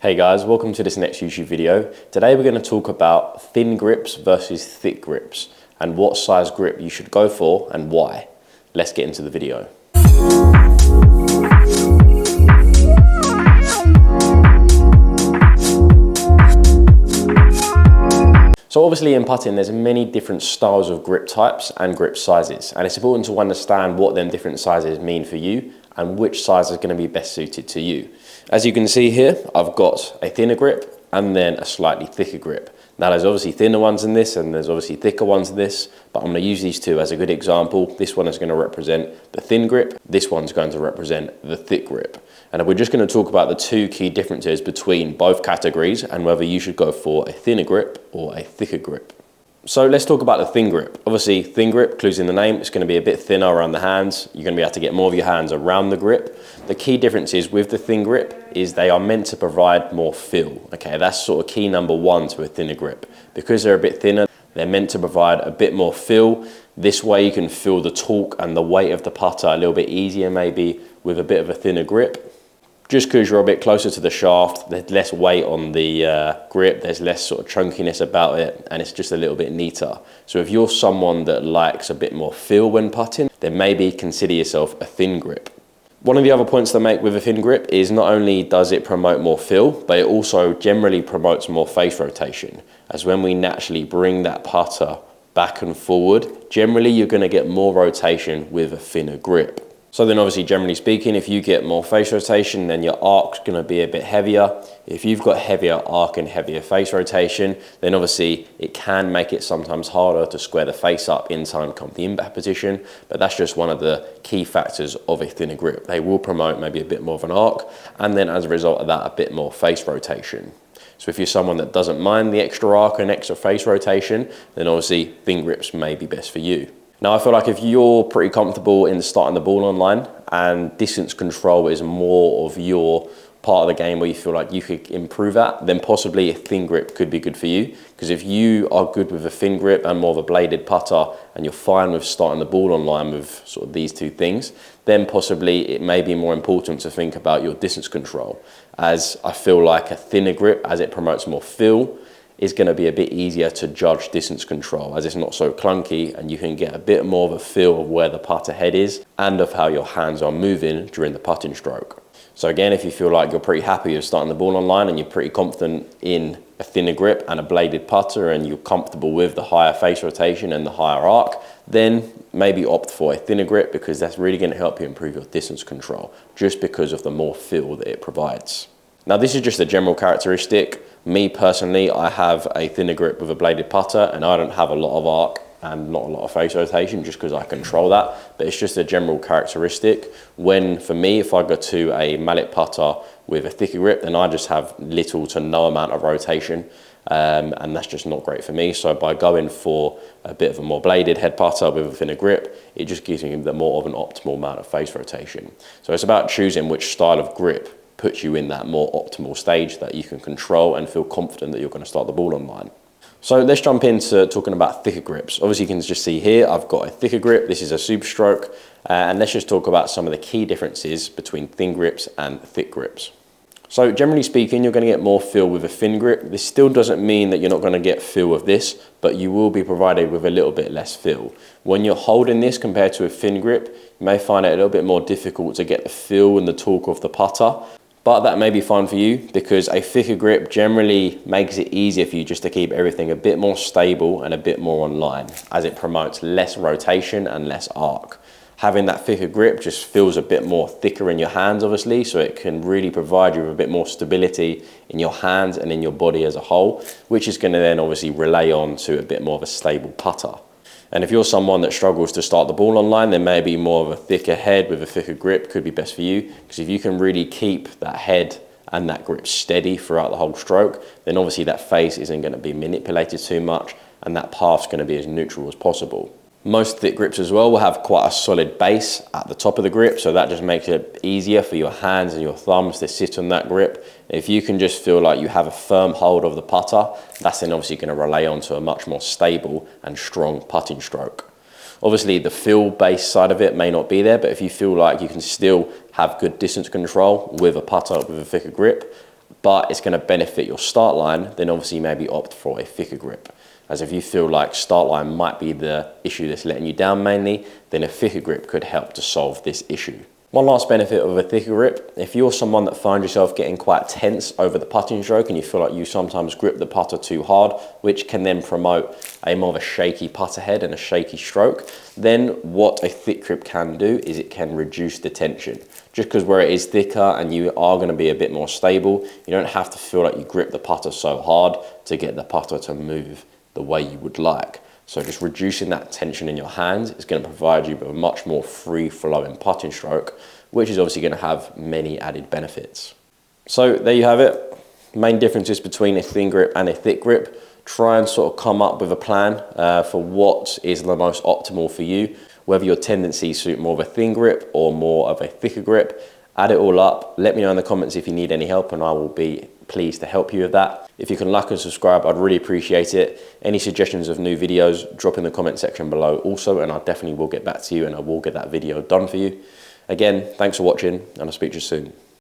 Hey guys, welcome to this next YouTube video. Today we're going to talk about thin grips versus thick grips and what size grip you should go for and why. Let's get into the video. So obviously in putting there's many different styles of grip types and grip sizes, and it's important to understand what them different sizes mean for you and which size is going to be best suited to you. As you can see here, I've got a thinner grip and then a slightly thicker grip. Now there's obviously thinner ones in this and there's obviously thicker ones in this, but I'm going to use these two as a good example. This one is going to represent the thin grip, this one's going to represent the thick grip. And we're just going to talk about the two key differences between both categories and whether you should go for a thinner grip or a thicker grip. So let's talk about the thin grip. Obviously, thin grip, clues in the name, it's going to be a bit thinner around the hands. You're going to be able to get more of your hands around the grip. The key differences with the thin grip is they are meant to provide more feel. Okay, that's sort of key number one to a thinner grip. Because they're a bit thinner, they're meant to provide a bit more feel. This way you can feel the torque and the weight of the putter a little bit easier maybe with a bit of a thinner grip. Just because you're a bit closer to the shaft, there's less weight on the grip, there's less sort of chunkiness about it, and it's just a little bit neater. So if you're someone that likes a bit more feel when putting, then maybe consider yourself a thin grip. One of the other points to make with a thin grip is not only does it promote more feel, but it also generally promotes more face rotation. As when we naturally bring that putter back and forward, generally you're going to get more rotation with a thinner grip. So then obviously, generally speaking, if you get more face rotation, then your arc's going to be a bit heavier. If you've got heavier arc and heavier face rotation, then obviously it can make it sometimes harder to square the face up in time come the impact position. But that's just one of the key factors of a thinner grip. They will promote maybe a bit more of an arc, and then as a result of that, a bit more face rotation. So if you're someone that doesn't mind the extra arc and extra face rotation, then obviously thin grips may be best for you. Now I feel like if you're pretty comfortable in starting the ball online and distance control is more of your part of the game where you feel like you could improve at, then possibly a thin grip could be good for you. Because if you are good with a thin grip and more of a bladed putter and you're fine with starting the ball online with sort of these two things, then possibly it may be more important to think about your distance control. As I feel like a thinner grip, as it promotes more feel, is going to be a bit easier to judge distance control as it's not so clunky and you can get a bit more of a feel of where the putter head is and of how your hands are moving during the putting stroke. So again, if you feel like you're pretty happy with starting the ball online and you're pretty confident in a thinner grip and a bladed putter and you're comfortable with the higher face rotation and the higher arc, then maybe opt for a thinner grip because that's really going to help you improve your distance control just because of the more feel that it provides. Now this is just a general characteristic. Me personally, I have a thinner grip with a bladed putter and I don't have a lot of arc and not a lot of face rotation just because I control that, but it's just a general characteristic. When, for me, if I go to a mallet putter with a thicker grip, then I just have little to no amount of rotation and that's just not great for me. So by going for a bit of a more bladed head putter with a thinner grip, it just gives me the more of an optimal amount of face rotation. So it's about choosing which style of grip puts you in that more optimal stage that you can control and feel confident that you're going to start the ball online. So let's jump into talking about thicker grips. Obviously you can just see here I've got a thicker grip, this is a super stroke, and let's just talk about some of the key differences between thin grips and thick grips. So generally speaking, you're going to get more feel with a thin grip. This still doesn't mean that you're not going to get feel with this, but you will be provided with a little bit less feel. When you're holding this compared to a thin grip, you may find it a little bit more difficult to get the feel and the torque of the putter. But that may be fine for you because a thicker grip generally makes it easier for you just to keep everything a bit more stable and a bit more online as it promotes less rotation and less arc. Having that thicker grip just feels a bit more thicker in your hands obviously, so it can really provide you with a bit more stability in your hands and in your body as a whole, which is going to then obviously relay on to a bit more of a stable putter. And if you're someone that struggles to start the ball online, then maybe more of a thicker head with a thicker grip could be best for you. Because if you can really keep that head and that grip steady throughout the whole stroke, then obviously that face isn't going to be manipulated too much and that path's going to be as neutral as possible. Most thick grips as well will have quite a solid base at the top of the grip, so that just makes it easier for your hands and your thumbs to sit on that grip. If you can just feel like you have a firm hold of the putter, that's then obviously going to relay onto a much more stable and strong putting stroke. Obviously the feel base side of it may not be there, but if you feel like you can still have good distance control with a putter with a thicker grip, but it's going to benefit your start line, then obviously maybe opt for a thicker grip. As if you feel like start line might be the issue that's letting you down mainly, then a thicker grip could help to solve this issue. One last benefit of a thicker grip, if you're someone that finds yourself getting quite tense over the putting stroke and you feel like you sometimes grip the putter too hard, which can then promote a more of a shaky putter head and a shaky stroke, then what a thick grip can do is it can reduce the tension. Just because where it is thicker and you are going to be a bit more stable, you don't have to feel like you grip the putter so hard to get the putter to move the way you would like. So just reducing that tension in your hands is going to provide you with a much more free-flowing putting stroke, which is obviously going to have many added benefits. So there you have it. Main differences between a thin grip and a thick grip. Try and sort of come up with a plan for what is the most optimal for you, whether your tendencies suit more of a thin grip or more of a thicker grip. Add it all up. Let me know in the comments if you need any help, and I will be pleased to help you with that. If you can like and subscribe, I'd really appreciate it. Any suggestions of new videos, drop in the comment section below also, and I definitely will get back to you and I will get that video done for you. Again, thanks for watching, and I'll speak to you soon.